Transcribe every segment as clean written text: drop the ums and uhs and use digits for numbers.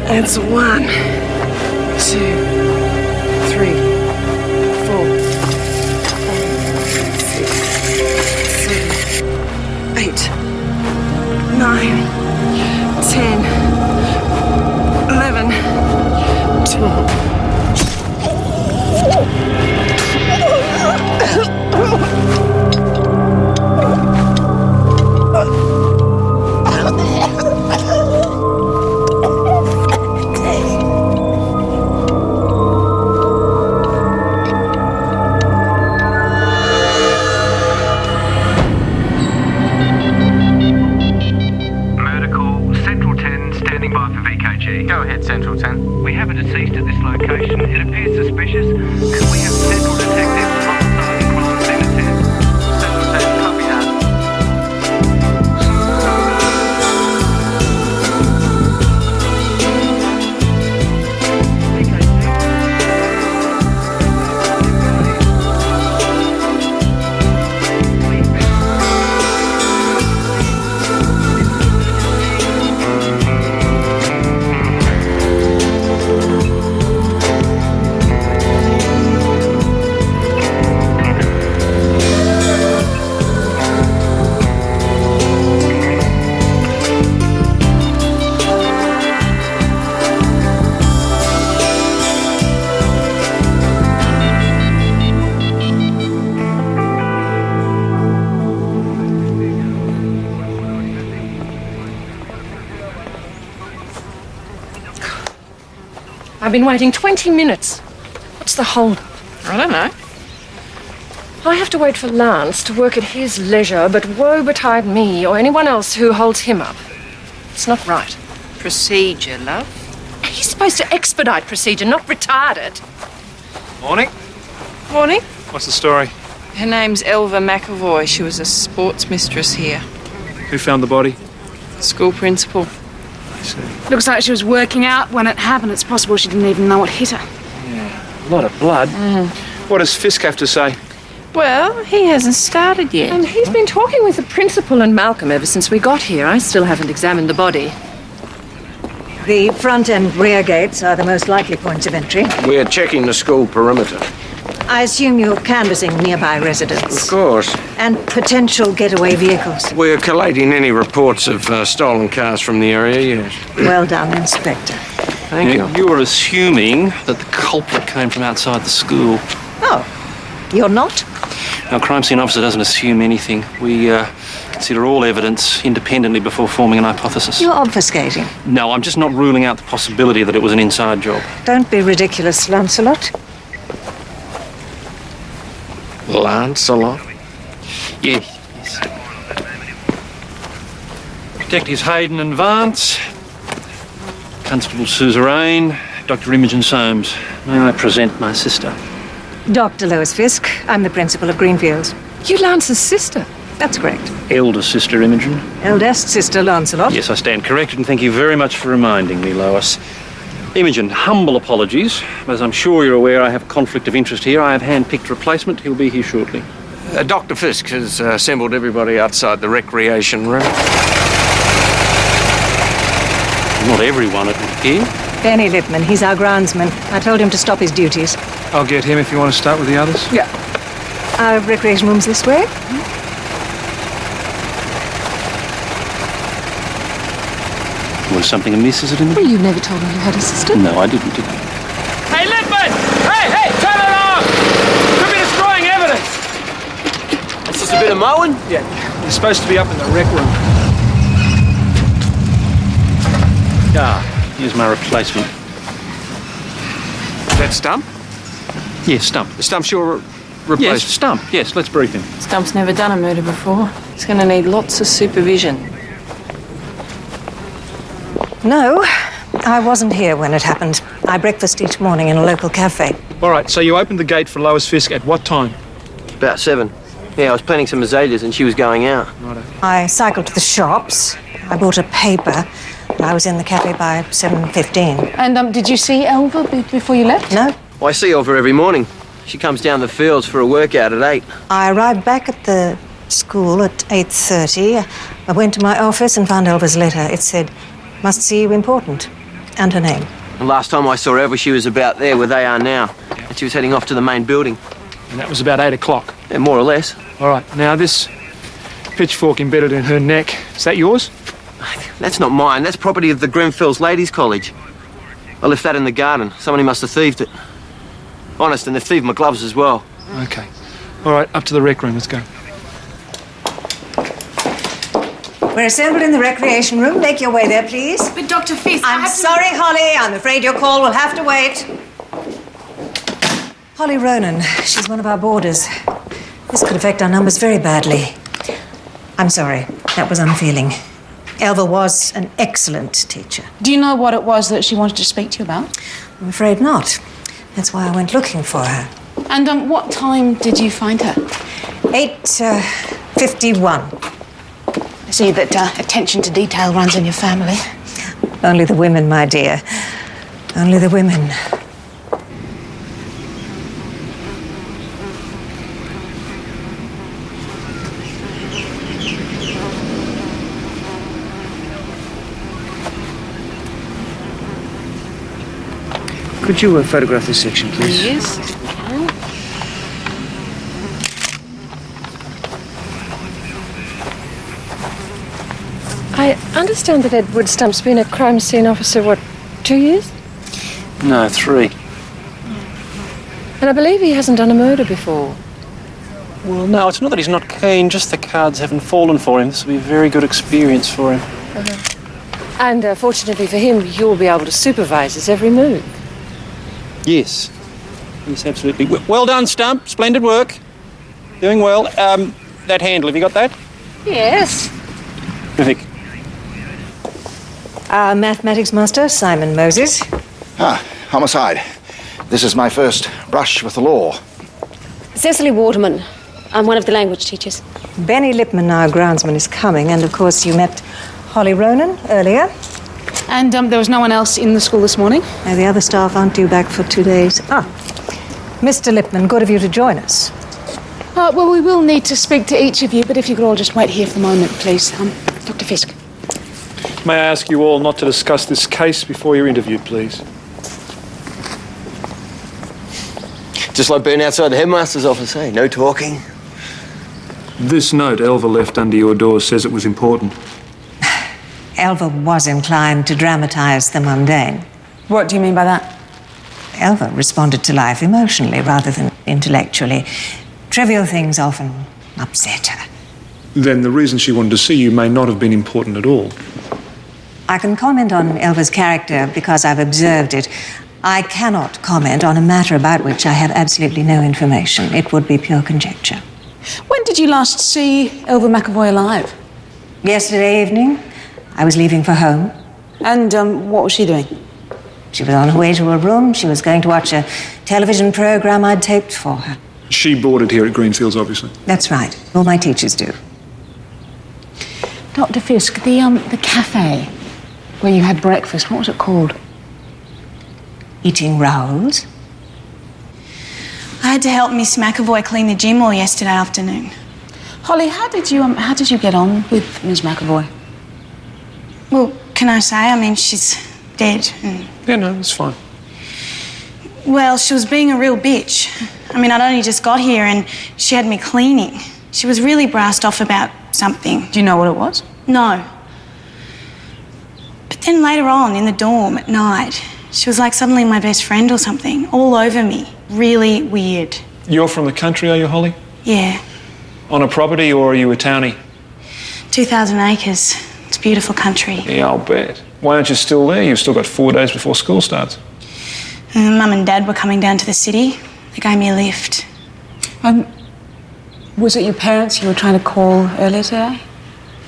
That's 1, 2, 3, 4, 5, 6, 7, 8, 9, 10, 11, 12. Go ahead, Central 10. We have a deceased at this location. It appears suspicious. Could we have Central Detectives homicide and crime scene attend? Central 10, copy that. I've been waiting 20 minutes. What's the hold-up? I don't know. I have to wait for Lance to work at his leisure, but woe betide me or anyone else who holds him up. It's not right. Procedure, love. He's supposed to expedite procedure, not retard it. Morning. Morning. What's the story? Her name's Elva McAvoy. She was a sports mistress here. Who found the body? School principal. I see. Looks like she was working out when it happened. It's possible she didn't even know what hit her. Yeah, a lot of blood. What does Fisk have to say? Well, he hasn't started yet. And he's been talking with the principal and Malcolm ever since we got here. I still haven't examined the body. The front and rear gates are the most likely points of entry. We're checking the school perimeter. I assume you're canvassing nearby residents. Of course. And potential getaway vehicles. We're collating any reports of stolen cars from the area, yes. Well done, Inspector. Thank you. You were assuming that the culprit came from outside the school. Oh, you're not? Our crime scene officer doesn't assume anything. We consider all evidence independently before forming an hypothesis. You're obfuscating. No, I'm just not ruling out the possibility that it was an inside job. Don't be ridiculous, Lancelot. Lancelot? Yes. Detectives Hayden and Vance, Constable Suzerain, Dr. Imogen Soames. May I present my sister? Dr. Lois Fisk. I'm the principal of Greenfields. You Lance's sister. That's correct. Elder sister Imogen. Eldest sister, Lancelot. Yes, I stand corrected, and thank you very much for reminding me, Lois. Imogen, humble apologies. As I'm sure you're aware, I have conflict of interest here. I have hand-picked replacement. He'll be here shortly. Dr. Fisk has assembled everybody outside the recreation room. Not everyone, it would appear. Benny Lippman, he's our groundsman. I told him to stop his duties. I'll get him if you want to start with the others. Yeah. Our recreation room's this way. Was something amiss, is it, Imogen? Well, you never told me you had a sister. No, I didn't, did I? Hey, Lippman! Hey, turn it off! Could be destroying evidence! It's just a bit of mowing? Yeah, you're supposed to be up in the rec room. Here's my replacement. That Stump? Yes, Stump. The Stump's your replacement? Yes, Stump. Yes, let's brief him. Stump's never done a murder before. He's going to need lots of supervision. No, I wasn't here when it happened. I breakfast each morning in a local cafe. All right, so you opened the gate for Lois Fisk at what time? About 7. Yeah, I was planting some azaleas and she was going out. Righto. I cycled to the shops. I bought a paper. And I was in the cafe by 7:15. And did you see Elva before you left? No. Well, I see Elva every morning. She comes down the fields for a workout at 8. I arrived back at the school at 8:30. I went to my office and found Elva's letter. It said, "Must see you important." and her name. The last time I saw Elva, she was about there where they are now. And she was heading off to the main building. And that was about 8 o'clock. Yeah, more or less. All right, now this pitchfork embedded in her neck, is that yours? That's not mine. That's property of the Grenfells Ladies' College. I left that in the garden. Somebody must have thieved it. Honest, and they've thieved my gloves as well. Okay. All right, up to the rec room, let's go. We're assembled in the recreation room. Make your way there, please. But Dr. Fisk, I'm sorry, Holly. I'm afraid your call will have to wait. Holly Ronan. She's one of our boarders. This could affect our numbers very badly. I'm sorry. That was unfeeling. Elva was an excellent teacher. Do you know what it was that she wanted to speak to you about? I'm afraid not. That's why I went looking for her. And what time did you find her? 8:51. I see that attention to detail runs in your family. Only the women, my dear. Only the women. Could you photograph this section, please? Yes. I understand that Edward Stump's been a crime scene officer, 2 years? No, 3. And I believe he hasn't done a murder before. Well, no, it's not that he's not keen, just the cards haven't fallen for him. This will be a very good experience for him. And fortunately for him, you'll be able to supervise his every move. Yes. Yes, absolutely. Well done, Stump. Splendid work. Doing well. That handle, have you got that? Yes. Terrific. Our mathematics master, Simon Moses. Homicide. This is my first brush with the law. Cecily Waterman. I'm one of the language teachers. Benny Lipman, our groundsman, is coming, and of course you met Holly Ronan earlier. And there was no one else in the school this morning? No, the other staff aren't due back for 2 days. Mr. Lipman, good of you to join us. Well, we will need to speak to each of you, but if you could all just wait here for the moment, please. Dr. Fisk. May I ask you all not to discuss this case before you're interviewed, please? Just like being outside the headmaster's office, eh? No talking. This note Elva left under your door says it was important. Elva was inclined to dramatise the mundane. What do you mean by that? Elva responded to life emotionally rather than intellectually. Trivial things often upset her. Then the reason she wanted to see you may not have been important at all. I can comment on Elva's character because I've observed it. I cannot comment on a matter about which I have absolutely no information. It would be pure conjecture. When did you last see Elva McAvoy alive? Yesterday evening. I was leaving for home. And what was she doing? She was on her way to her room. She was going to watch a television program I'd taped for her. She boarded here at Greenfields, obviously. That's right. All my teachers do. Dr. Fisk, the cafe where you had breakfast, what was it called? Eating rolls. I had to help Miss McAvoy clean the gym all yesterday afternoon. Holly, how did you get on with Miss McAvoy? Well, can I say? I mean, she's dead. Yeah, no, it's fine. Well, she was being a real bitch. I mean, I'd only just got here and she had me cleaning. She was really brassed off about something. Do you know what it was? No. But then later on in the dorm at night, she was like suddenly my best friend or something, all over me. Really weird. You're from the country, are you, Holly? Yeah. On a property, or are you a townie? 2,000 acres. It's a beautiful country. Yeah, I'll bet. Why aren't you still there? You've still got 4 days before school starts. Mum and Dad were coming down to the city. They gave me a lift. Was it your parents you were trying to call earlier today?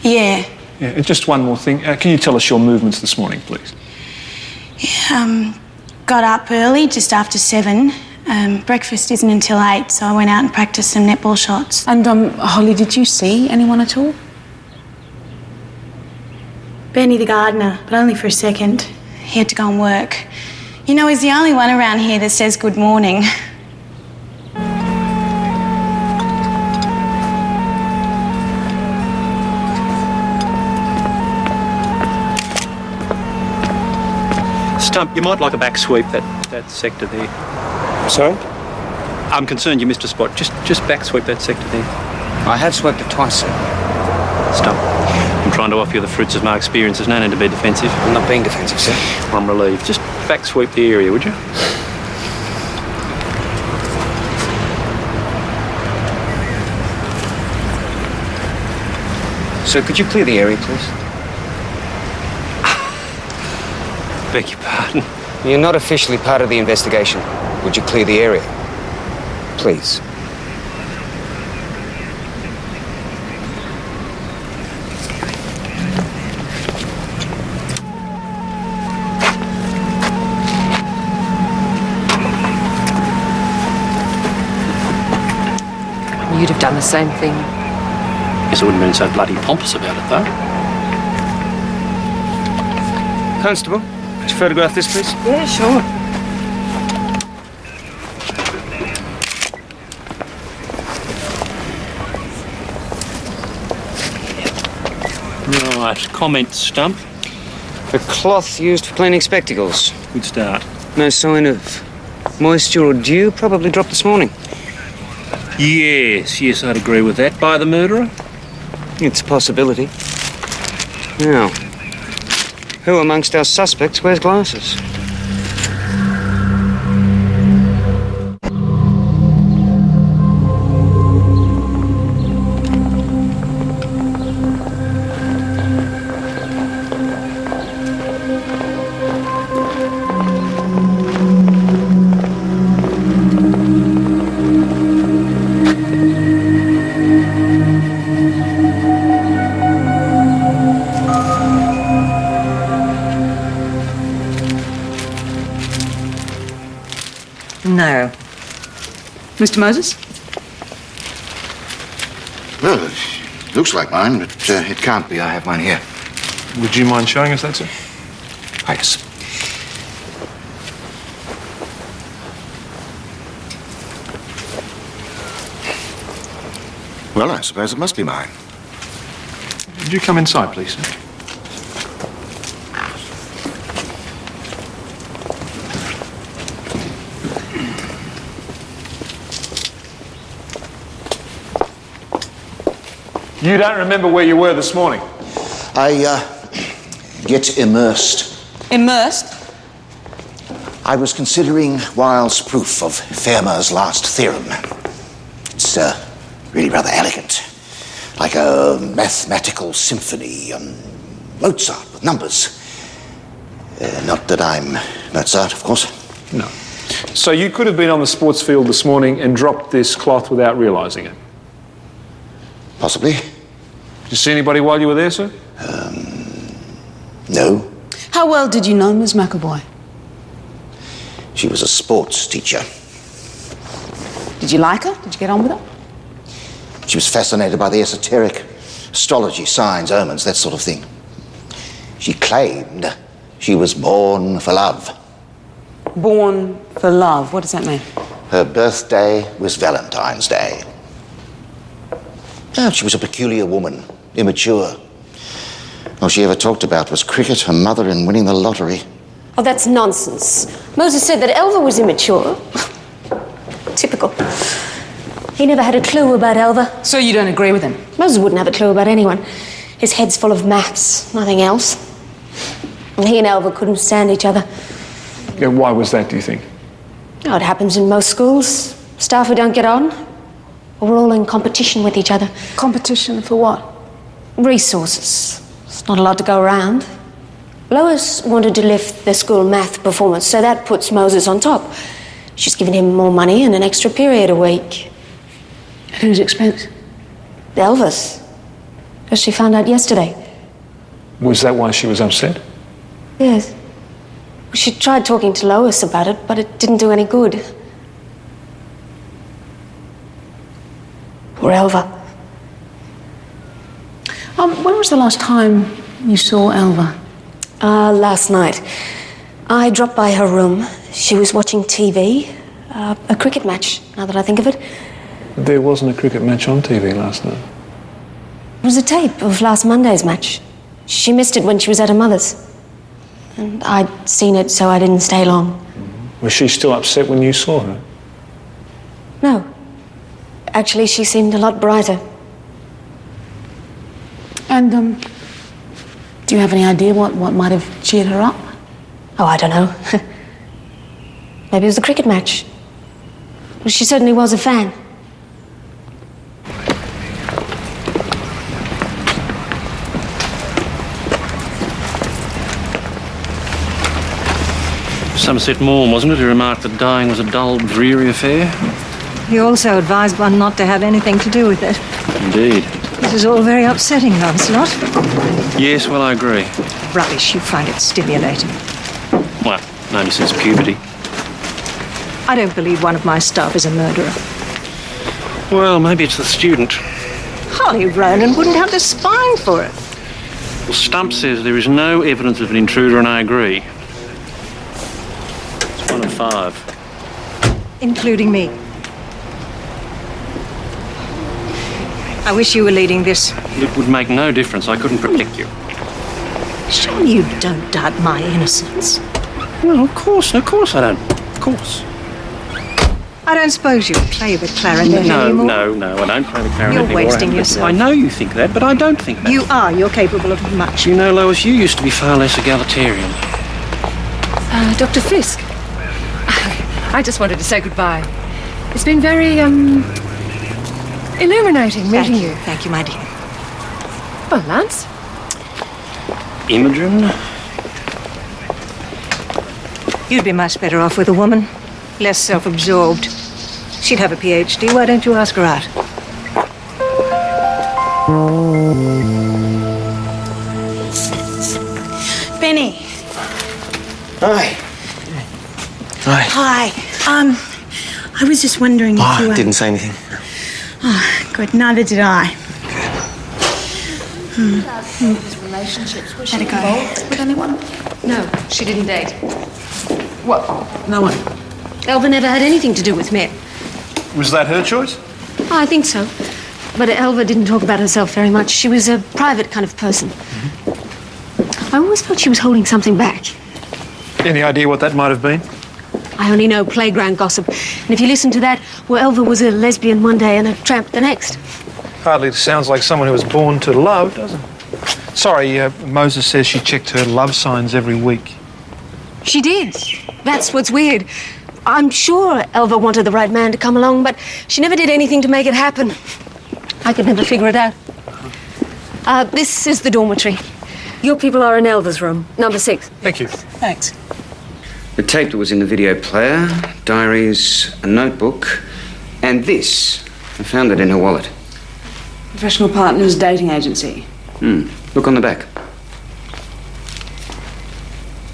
Yeah. Yeah, and just one more thing. Can you tell us your movements this morning, please? Got up early, just after 7. Breakfast isn't until 8, so I went out and practiced some netball shots. And, Holly, did you see anyone at all? Benny the gardener, but only for a second. He had to go and work. You know, he's the only one around here that says good morning. Stump, you might like a back sweep that sector there. Sorry? I'm concerned you missed a spot. Just back sweep that sector there. I have swept it twice, sir. Stump, I'm trying to offer you the fruits of my experience. There's no need to be defensive. I'm not being defensive, sir. I'm relieved. Just back sweep the area, would you? Sir, could you clear the area, please? Beg your pardon? You're not officially part of the investigation. Would you clear the area? Please. You'd have done the same thing. Guess I wouldn't have been so bloody pompous about it, though. Constable, could you photograph this, please? Yeah, sure. Right, comment, Stump. The cloth used for cleaning spectacles. Good start. No sign of moisture or dew, probably dropped this morning. Yes, I'd agree with that. By the murderer? It's a possibility. Now, who amongst our suspects wears glasses? No. Mr. Moses? Well, it looks like mine, but it can't be. I have mine here. Would you mind showing us that, sir? Ah, yes. Well, I suppose it must be mine. Would you come inside, please, sir? You don't remember where you were this morning? I get immersed. Immersed? I was considering Wiles' proof of Fermat's last theorem. It's really rather elegant, like a mathematical symphony, Mozart with numbers. Not that I'm Mozart, of course. No. So you could have been on the sports field this morning and dropped this cloth without realising it? Possibly. Did you see anybody while you were there, sir? No. How well did you know Miss McAvoy? She was a sports teacher. Did you like her? Did you get on with her? She was fascinated by the esoteric, astrology, signs, omens, that sort of thing. She claimed she was born for love. Born for love. What does that mean? Her birthday was Valentine's Day. Oh, she was a peculiar woman, immature. All she ever talked about was cricket, her mother, and winning the lottery. Oh, that's nonsense. Moses said that Elva was immature. Typical. He never had a clue about Elva. So you don't agree with him? Moses wouldn't have a clue about anyone. His head's full of maths, nothing else. And he and Elva couldn't stand each other. Yeah, why was that, do you think? Oh, it happens in most schools. Staff who don't get on. We're all in competition with each other. Competition for what? Resources. There's not a lot to go around. Lois wanted to lift the school math performance, so that puts Moses on top. She's given him more money and an extra period a week. At whose expense? Elvis. As she found out yesterday. Was that why she was upset? Yes. She tried talking to Lois about it, but it didn't do any good. Poor Elva. When was the last time you saw Elva? Last night. I dropped by her room. She was watching TV. A cricket match, now that I think of it. There wasn't a cricket match on TV last night. It was a tape of last Monday's match. She missed it when she was at her mother's. and I'd seen it, so I didn't stay long. Was she still upset when you saw her? No. Actually, she seemed a lot brighter. And, do you have any idea what might have cheered her up? Oh, I don't know. Maybe it was the cricket match. Well, she certainly was a fan. Somerset Maugham, wasn't it, who remarked that dying was a dull, dreary affair? He also advised one not to have anything to do with it. Indeed. This is all very upsetting, Lancelot. Yes, well, I agree. Rubbish, you find it stimulating. Well, only since puberty. I don't believe one of my staff is a murderer. Well, maybe it's the student. Holly Ronan wouldn't have the spine for it. Well, Stump says there is no evidence of an intruder, and I agree. It's 1 of 5. Including me. I wish you were leading this. It would make no difference. I couldn't protect you. Surely you don't doubt my innocence. No, of course I don't. Of course. I don't suppose you play the clarinet anymore? No, I don't play the clarinet You're anymore. wasting yourself. I know you think that, but I don't think that. You are. You're capable of much. You know, Lois, you used to be far less egalitarian. Dr. Fisk. I just wanted to say goodbye. It's been very, illuminating meeting you. Thank you, my dear. Well, Lance. Imogen? You'd be much better off with a woman. Less self-absorbed. She'd have a PhD. Why don't you ask her out? Benny. Hi. Hi. I was just wondering if you were... Didn't say anything. Oh, good. Neither did I. His relationships. Was she Let it go. involved with anyone? No, she didn't date. What? No one? Elva never had anything to do with men. Was that her choice? Oh, I think so. But Elva didn't talk about herself very much. She was a private kind of person. I always felt she was holding something back. Any idea what that might have been? I only know playground gossip. And if you listen to that, well, Elva was a lesbian one day and a tramp the next. Hardly sounds like someone who was born to love, does it? Sorry, Moses says she checked her love signs every week. She did. That's what's weird. I'm sure Elva wanted the right man to come along, but she never did anything to make it happen. I could never figure it out. This is the dormitory. Your people are in Elva's room, number 6. Thank you. Thanks. The tape that was in the video player, diaries, a notebook, and this. I found it in her wallet. Professional Partners Dating Agency. Look on the back.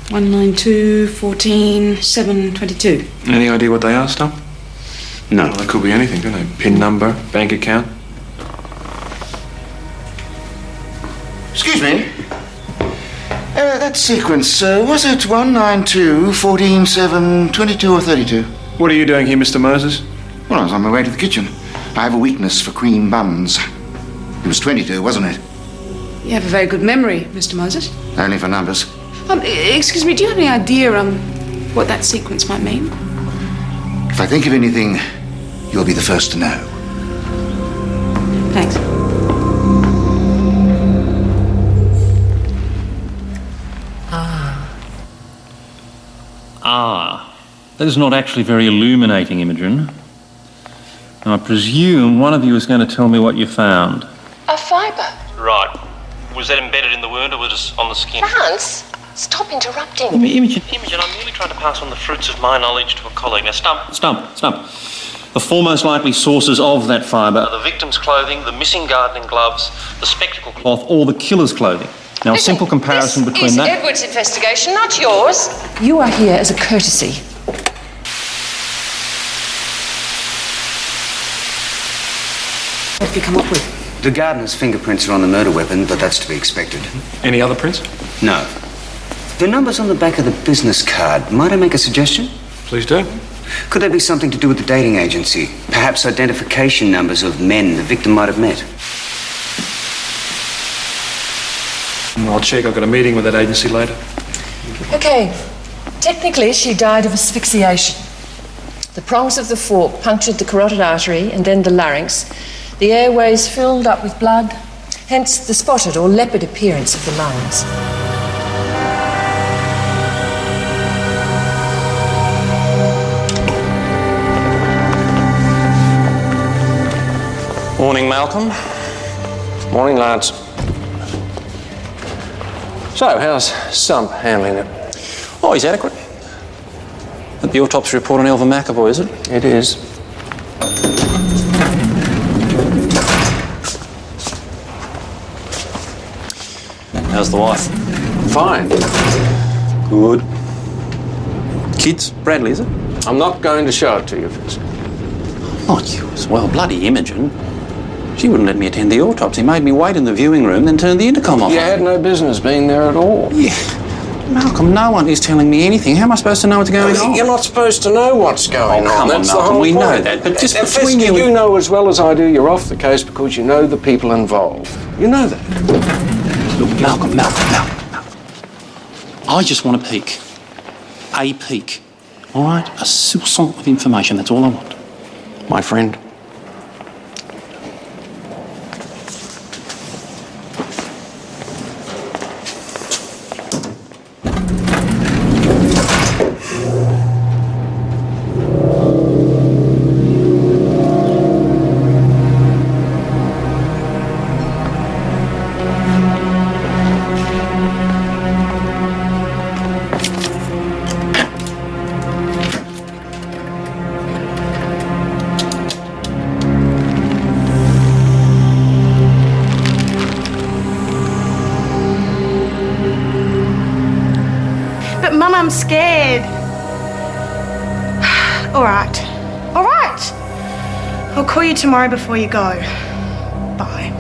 192 14 722. Any idea what they are, Stump? No. Well, it could be anything, couldn't it? PIN number, bank account. Excuse me. That sequence, was it 192, 14, 7, 22 or 32? What are you doing here, Mr. Moses? Well, I was on my way to the kitchen. I have a weakness for cream buns. It was 22, wasn't it? You have a very good memory, Mr. Moses. Only for numbers. Excuse me, do you have any idea, what that sequence might mean? If I think of anything, you'll be the first to know. Thanks. That is not actually very illuminating, Imogen. Now, I presume one of you is going to tell me what you found. A fibre. Right. Was that embedded in the wound or was it on the skin? Lance, stop interrupting. Imogen, I'm merely trying to pass on the fruits of my knowledge to a colleague. Now, Stump. The foremost likely sources of that fibre are the victim's clothing, the missing gardening gloves, the spectacle cloth, or the killer's clothing. Now, a simple comparison between that... This is Edward's investigation, not yours. You are here as a courtesy. What have you come up with? The gardener's fingerprints are on the murder weapon, but that's to be expected. Any other prints? No. The numbers on the back of the business card. Might I make a suggestion? Please do. Could there be something to do with the dating agency? Perhaps identification numbers of men the victim might have met? I'll check. I've got a meeting with that agency later. Okay, technically she died of asphyxiation. The prongs of the fork punctured the carotid artery and then the larynx. The airways filled up with blood, hence the spotted or leopard appearance of the lungs. Morning, Malcolm. Morning, Lance. So, how's Stump handling it? Oh, he's adequate. At the autopsy report on Elva McAvoy, is it? It is. How's the wife? Fine. Good. Kids? Bradley, is it? I'm not going to show it to you, Fisk. Oh, you as well. Bloody Imogen. She wouldn't let me attend the autopsy. Made me wait in the viewing room, then turned the intercom off. You had no business being there at all. Yeah. Malcolm, no one is telling me anything. How am I supposed to know what's going on? You're not supposed to know what's going on. Come on, That's the Malcolm, whole we point. know that, but just Fisk, between you know as well as I do you're off the case because you know the people involved. You know that. Look, Malcolm. I just want a peek. A peek. All right? A soupçon of information. That's all I want. My friend. Mum, I'm scared. All right. I'll call you tomorrow before you go. Bye.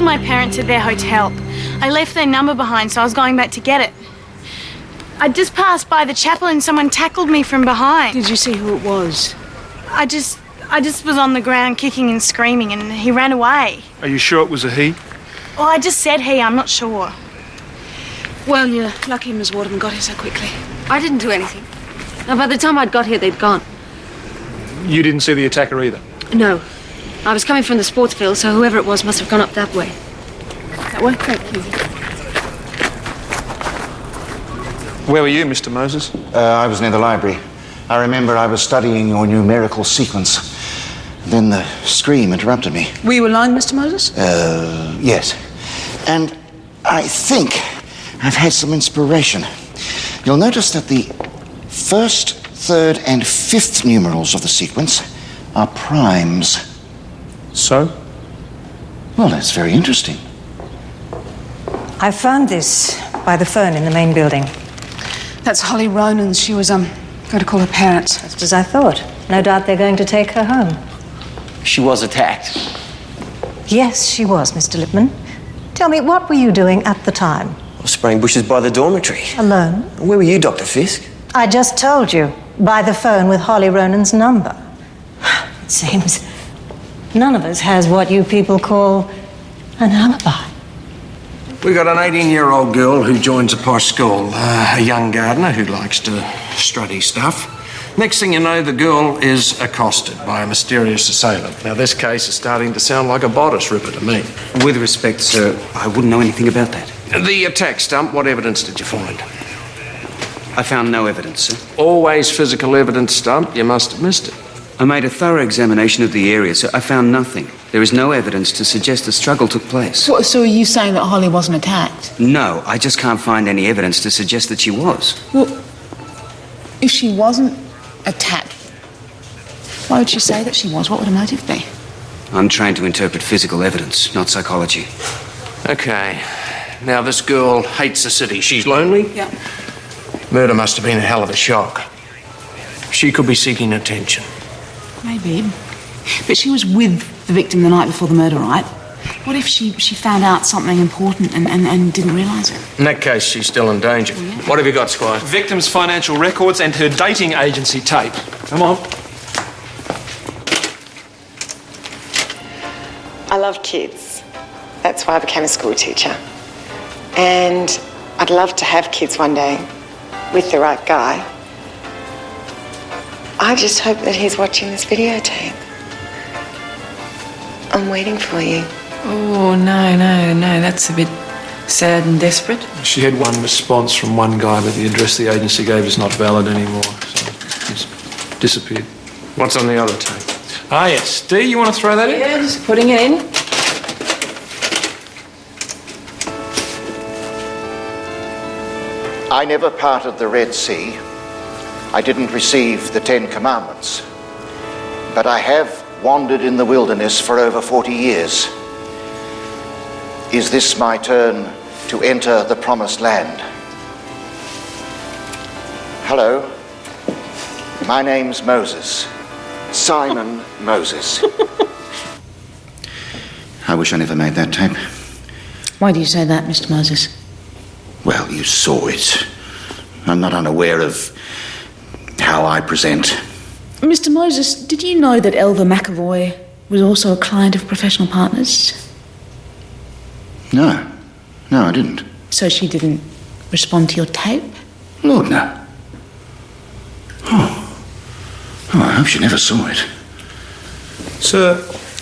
My parents at their hotel. I left their number behind, so I was going back to get it. I just passed by the chapel and someone tackled me from behind. Did you see who it was? I just was on the ground kicking and screaming and he ran away. Are you sure it was a he? Well, I just said he, I'm not sure. Well, you're lucky Ms. Waterman got here so quickly. I didn't do anything. Now, by the time I'd got here, they'd gone. You didn't see the attacker either? No. I was coming from the sports field, so whoever it was must have gone up that way. That way? Thank you. Where were you, Mr. Moses? I was near the library. I remember I was studying your numerical sequence. Then the scream interrupted me. Were you alone, Mr. Moses? Yes. And I think I've had some inspiration. You'll notice that the first, third, and fifth numerals of the sequence are primes. So? Well, that's very interesting. I found this by the phone in the main building. That's Holly Ronan's. She was, going to call her parents. Just as I thought. No doubt they're going to take her home. She was attacked. Yes, she was, Mr. Lippman. Tell me, what were you doing at the time? I was spraying bushes by the dormitory. Alone? Where were you, Dr. Fisk? I just told you, by the phone with Holly Ronan's number. It seems none of us has what you people call an alibi. We got an 18-year-old girl who joins a posh school, a young gardener who likes to strut his stuff. Next thing you know, the girl is accosted by a mysterious assailant. Now, this case is starting to sound like a bodice ripper to me. With respect, sir, I wouldn't know anything about that. The attack stump, what evidence did you find? I found no evidence, sir. Always physical evidence, Stump. You must have missed it. I made a thorough examination of the area, sir. I found nothing. There is no evidence to suggest a struggle took place. What, so are you saying that Holly wasn't attacked? No, I just can't find any evidence to suggest that she was. Well, if she wasn't attacked, why would she say that she was? What would her motive be? I'm trained to interpret physical evidence, not psychology. Okay. Now, this girl hates the city. She's lonely? Yeah. Murder must have been a hell of a shock. She could be seeking attention. Maybe. But she was with the victim the night before the murder, right? What if she found out something important and didn't realise it? In that case, she's still in danger. Oh, yeah. What have you got, Squire? Victim's financial records and her dating agency tape. Come on. I love kids. That's why I became a school teacher. And I'd love to have kids one day with the right guy. I just hope that he's watching this videotape. I'm waiting for you. Oh, no, that's a bit sad and desperate. She had one response from one guy, but the address the agency gave is not valid anymore, so it's disappeared. What's on the other tape? Ah, yes. Dee, you want to throw that in? Yeah, just putting it in. I never parted the Red Sea. I didn't receive the Ten Commandments. But I have wandered in the wilderness for over 40 years. Is this my turn to enter the promised land? Hello. My name's Moses. Simon Moses. I wish I never made that tape. Why do you say that, Mr. Moses? Well, you saw it. I'm not unaware of how I present. Mr. Moses, did you know that Elva McAvoy was also a client of Professional Partners? No, I didn't. So she didn't respond to your tape? Lord, no. Oh, I hope she never saw it. Sir,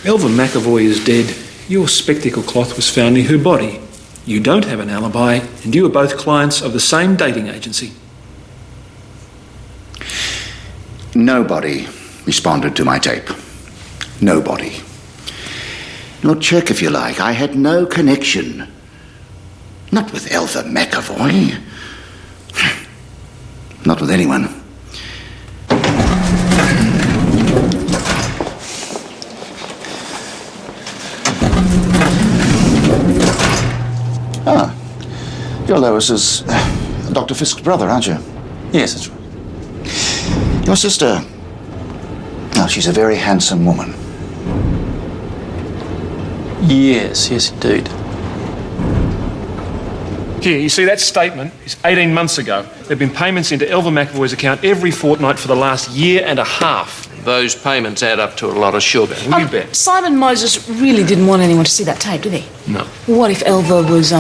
Elva McAvoy is dead. Your spectacle cloth was found near her body. You don't have an alibi, and you are both clients of the same dating agency. Nobody responded to my tape. Nobody. Nor check if you like. I had no connection. Not with Elva McAvoy. Not with anyone. Ah, you're Lois's Dr. Fisk's brother, aren't you? Yes, that's right. Your sister, she's a very handsome woman. Yes, indeed. Here, you see, that statement is 18 months ago. There have been payments into Elva McAvoy's account every fortnight for the last year and a half. Those payments add up to a lot of sugar. Will you bet? Simon Moses really didn't want anyone to see that tape, did he? No. What if Elva was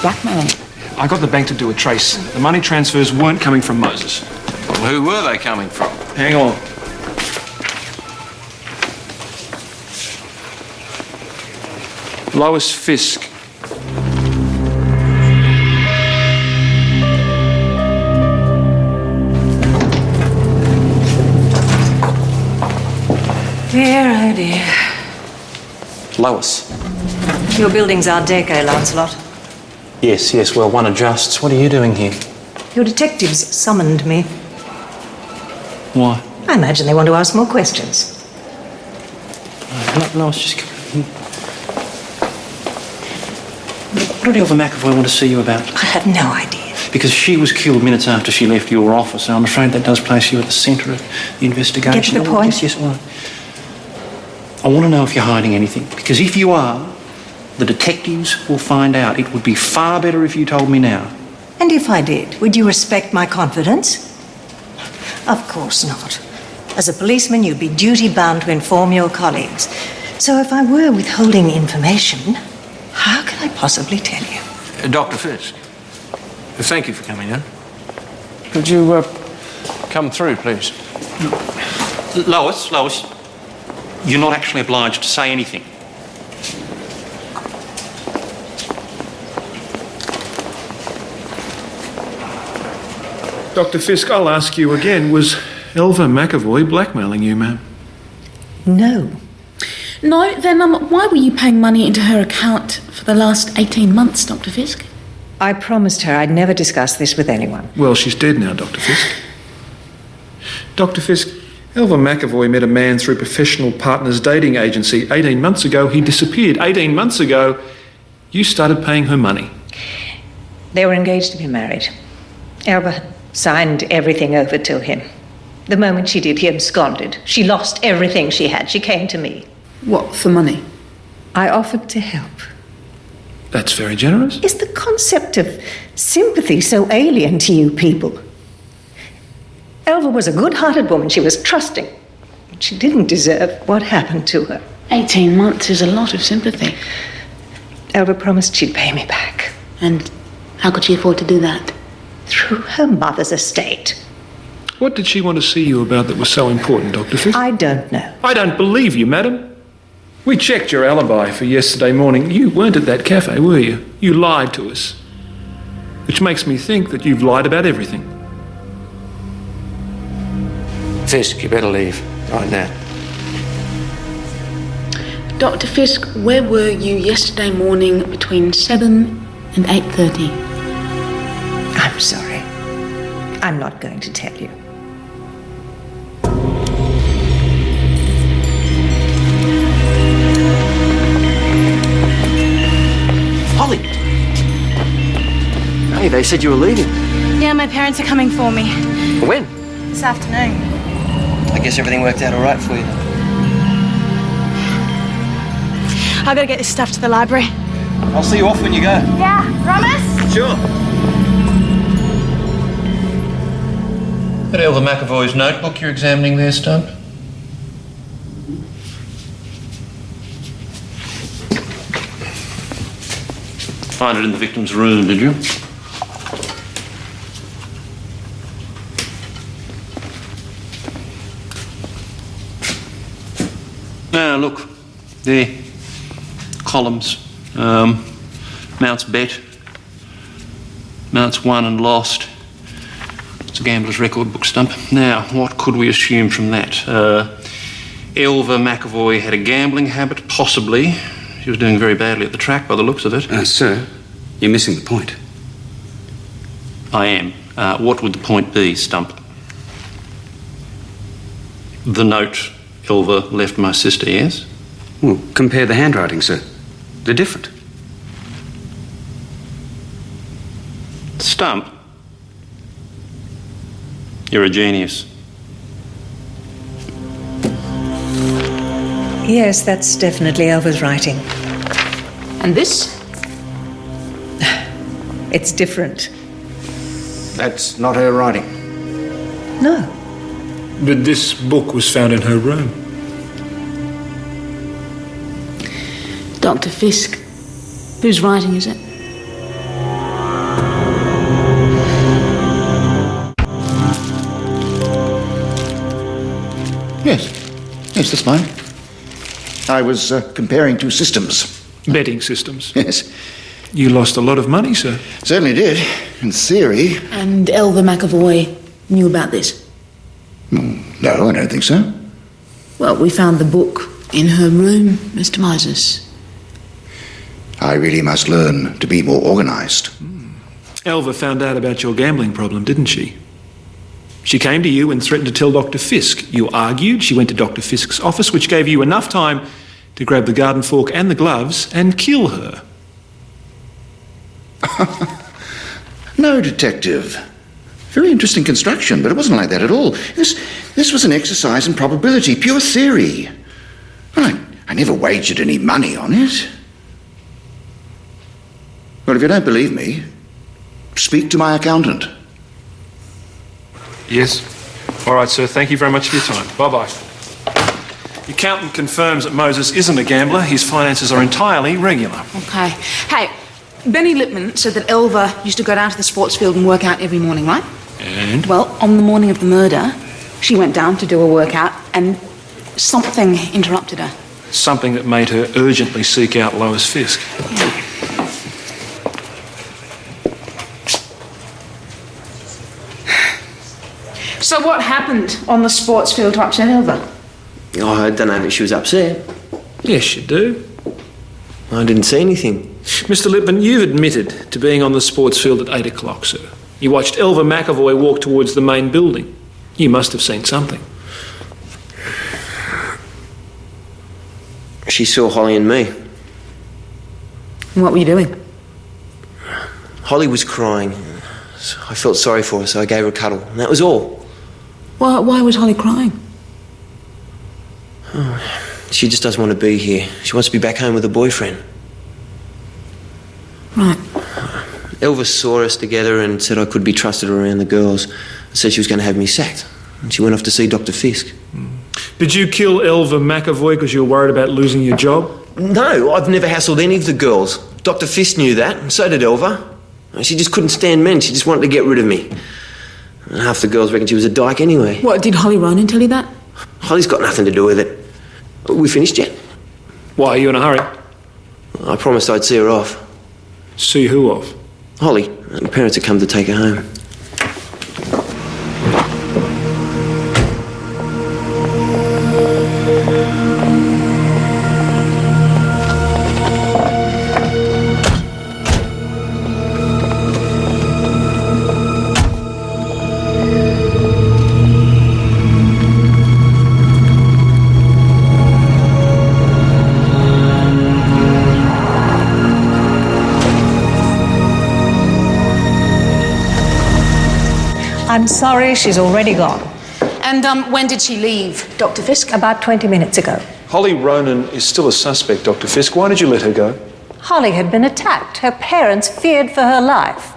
blackmailing? I got the bank to do a trace. The money transfers weren't coming from Moses. Well, who were they coming from? Hang on. Lois Fisk. Dear, oh dear. Lois. Your building's Art Deco, Lancelot. Yes, well, one adjusts. What are you doing here? Your detectives summoned me. Why? I imagine they want to ask more questions. Lois, just come in. What did Elva McAvoy want to see you about? I have no idea. Because she was killed minutes after she left your office, and I'm afraid that does place you at the centre of the investigation. Get to the point? Yes, all right. I want to know if you're hiding anything, because if you are, the detectives will find out. It would be far better if you told me now. And if I did, would you respect my confidence? Of course not. As a policeman, you'd be duty-bound to inform your colleagues. So if I were withholding information, how could I possibly tell you? Dr. Fisk, thank you for coming in. Could you come through, please? Lois, you're not actually obliged to say anything. Dr. Fisk, I'll ask you again. Was Elva McAvoy blackmailing you, ma'am? No. No, then why were you paying money into her account for the last 18 months, Dr. Fisk? I promised her I'd never discuss this with anyone. Well, she's dead now, Dr. Fisk. Dr. Fisk, Elva McAvoy met a man through Professional Partners Dating Agency 18 months ago. He disappeared. 18 months ago, you started paying her money. They were engaged to be married. Elva had signed everything over to him. The moment she did, he absconded. She lost everything she had. She came to me. What, for money? I offered to help. That's very generous. Is the concept of sympathy so alien to you people? Elva was a good-hearted woman. She was trusting. But she didn't deserve what happened to her. 18 months is a lot of sympathy. Elva promised she'd pay me back. And how could she afford to do that? Through her mother's estate. What did she want to see you about that was so important, Dr. Fisk? I don't know. I don't believe you, madam. We checked your alibi for yesterday morning. You weren't at that cafe, were you? You lied to us. Which makes me think that you've lied about everything. Fisk, you better leave right now. Dr. Fisk, where were you yesterday morning between 7 and 8:30? I'm sorry. I'm not going to tell you. Holly! Hey, they said you were leaving. Yeah, my parents are coming for me When? this afternoon. I guess everything worked out all right for you. I gotta get this stuff to the library. I'll see you off when you go. Yeah, promise? Sure. That Elva McAvoy's notebook you're examining there, Stump? Find it in the victim's room, did you? Now, look. There. Columns. Mounts bet. Mounts won and lost. It's a gambler's record book, Stump. Now, what could we assume from that? Elva McAvoy had a gambling habit, possibly. She was doing very badly at the track by the looks of it. Sir, you're missing the point. I am. What would the point be, Stump? The note Elva left my sister, yes? Well, compare the handwriting, sir. They're different. Stump, you're a genius. Yes, that's definitely Elva's writing. And this? It's different. That's not her writing. No. But this book was found in her room. Dr. Fisk, whose writing is it? Yes, that's mine. I was comparing two systems. Betting systems? Yes. You lost a lot of money, sir. Certainly did, in theory. And Elva McAvoy knew about this? No, I don't think so. Well, we found the book in her room, Mr. Moses. I really must learn to be more organised. Elva found out about your gambling problem, didn't she? She came to you and threatened to tell Dr. Fisk. You argued. She went to Dr. Fisk's office, which gave you enough time to grab the garden fork and the gloves and kill her. No, Detective. Very interesting construction, but it wasn't like that at all. This was an exercise in probability, pure theory. Well, I never wagered any money on it. Well, if you don't believe me, speak to my accountant. Yes? All right, sir. Thank you very much for your time. Bye-bye. The accountant confirms that Moses isn't a gambler. His finances are entirely regular. Okay. Hey, Benny Lipman said that Elva used to go down to the sports field and work out every morning, right? And? Well, on the morning of the murder, she went down to do a workout and something interrupted her. Something that made her urgently seek out Lois Fisk. Yeah. So what happened on the sports field to upset Elva? Oh, I don't know that she was upset. Yes, you do. I didn't see anything. Mr. Lipman, you've admitted to being on the sports field at 8 o'clock, sir. You watched Elva McAvoy walk towards the main building. You must have seen something. She saw Holly and me. And what were you doing? Holly was crying. I felt sorry for her, so I gave her a cuddle. And that was all. Why was Holly crying? Oh, she just doesn't want to be here. She wants to be back home with her boyfriend. Right. Elva saw us together and said I could be trusted around the girls. Said she was going to have me sacked. And she went off to see Dr. Fisk. Did you kill Elva McAvoy because you were worried about losing your job? No, I've never hassled any of the girls. Dr. Fisk knew that, and so did Elva. She just couldn't stand men. She just wanted to get rid of me. And half the girls reckoned she was a dyke anyway. What, did Holly Ronan tell you that? Holly's got nothing to do with it. We finished yet? Why, are you in a hurry? I promised I'd see her off. See who off? Holly. Her parents had come to take her home. I'm sorry, she's already gone. And when did she leave, Dr. Fisk? About 20 minutes ago. Holly Ronan is still a suspect, Dr. Fisk. Why did you let her go? Holly had been attacked. Her parents feared for her life.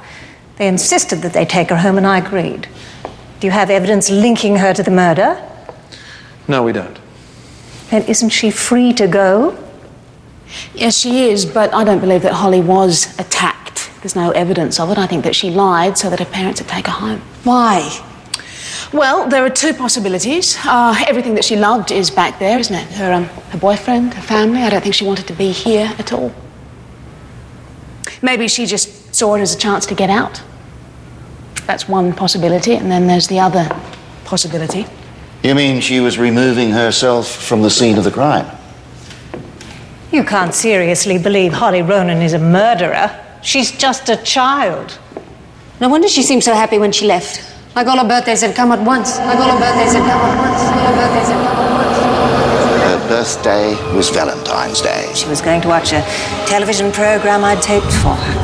They insisted that they take her home, and I agreed. Do you have evidence linking her to the murder? No, we don't. Then isn't she free to go? Yes, she is, but I don't believe that Holly was attacked. There's no evidence of it. I think that she lied so that her parents would take her home. Why? Well, there are two possibilities. Everything that she loved is back there, isn't it? Her boyfriend, her family. I don't think she wanted to be here at all. Maybe she just saw it as a chance to get out. That's one possibility, and then there's the other possibility. You mean she was removing herself from the scene of the crime? You can't seriously believe Holly Ronan is a murderer. She's just a child. No wonder she seemed so happy when she left. Like all her birthdays had come at once. Like all her birthdays had come at once. All her birthdays had come at once. Her birthday was Valentine's Day. She was going to watch a television program I'd taped for her.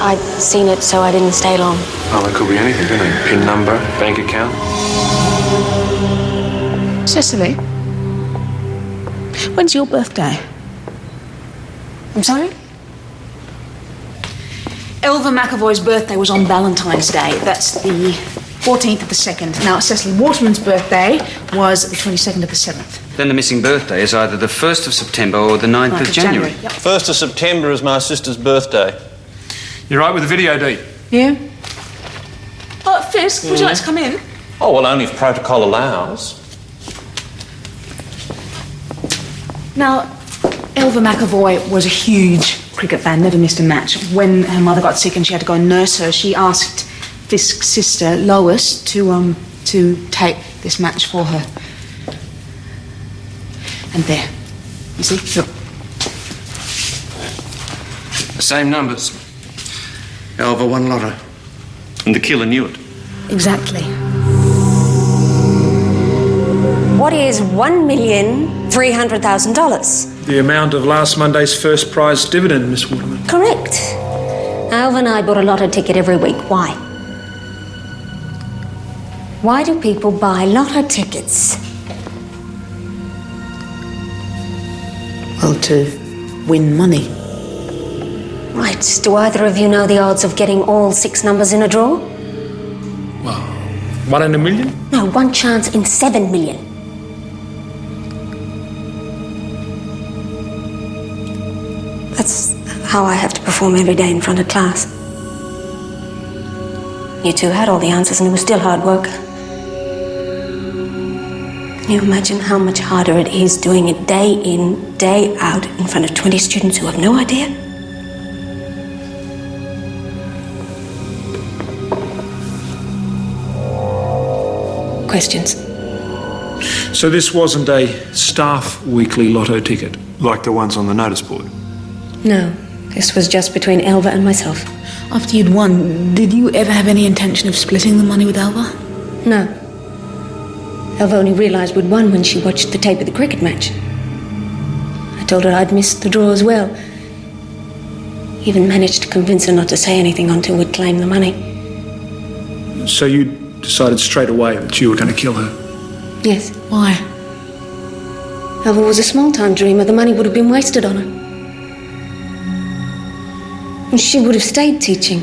I'd seen it, so I didn't stay long. Oh, it could be anything, couldn't it? PIN number, bank account. Cecily, when's your birthday? I'm sorry? Elva McAvoy's birthday was on Valentine's Day. That's the 14th of the 2nd. Now, Cecily Waterman's birthday was the 22nd of the 7th. Then the missing birthday is either the 1st of September or the 9th of January. Yep. 1st of September is my sister's birthday. You're right with the video, Dee? Yeah. Oh, Fisk, would you like to come in? Oh, well, only if protocol allows. Now, Elva McAvoy was a huge cricket fan, never missed a match. When her mother got sick and she had to go and nurse her, she asked Fisk's sister, Lois, to tape this match for her. And there. You see? Look. The same numbers. Elva won lotto. And the killer knew it. Exactly. What is $1,300,000? The amount of last Monday's first prize dividend, Miss Waterman. Correct. Alva and I bought a lotto ticket every week. Why? Why do people buy lotto tickets? Well, to win money. Right. Do either of you know the odds of getting all 6 numbers in a draw? Well, 1 in a million? No, 1 chance in 7 million. That's how I have to perform every day in front of class. You two had all the answers and it was still hard work. Can you imagine how much harder it is doing it day in, day out in front of 20 students who have no idea? Questions? So this wasn't a staff weekly lotto ticket, like the ones on the notice board? No, this was just between Elva and myself. After you'd won, did you ever have any intention of splitting the money with Elva? No. Elva only realised we'd won when she watched the tape of the cricket match. I told her I'd missed the draw as well. Even managed to convince her not to say anything until we'd claimed the money. So you decided straight away that you were going to kill her? Yes. Why? Elva was a small-time dreamer. The money would have been wasted on her. And she would have stayed teaching.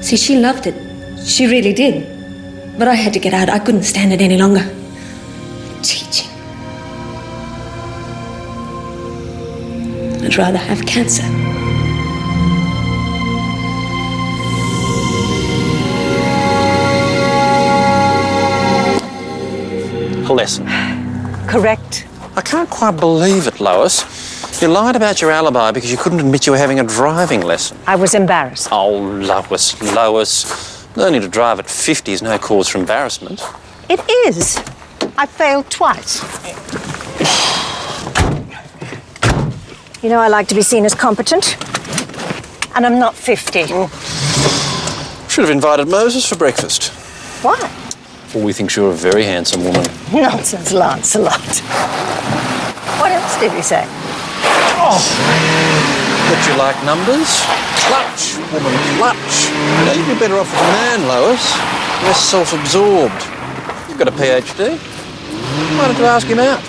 See, she loved it. She really did. But I had to get out. I couldn't stand it any longer. Teaching. I'd rather have cancer. A lesson. Correct. I can't quite believe it, Lois. You lied about your alibi because you couldn't admit you were having a driving lesson. I was embarrassed. Oh, Lois. Learning to drive at 50 is no cause for embarrassment. It is. I failed twice. You know, I like to be seen as competent. And I'm not 50. Should have invited Moses for breakfast. Why? Well, we think you're a very handsome woman. Nonsense, Lancelot. What else did he say? Oh, that you like numbers? Clutch, woman, clutch. Now, you'd be better off with a man, Lois. Less self-absorbed. You've got a PhD. Why don't you ask him out?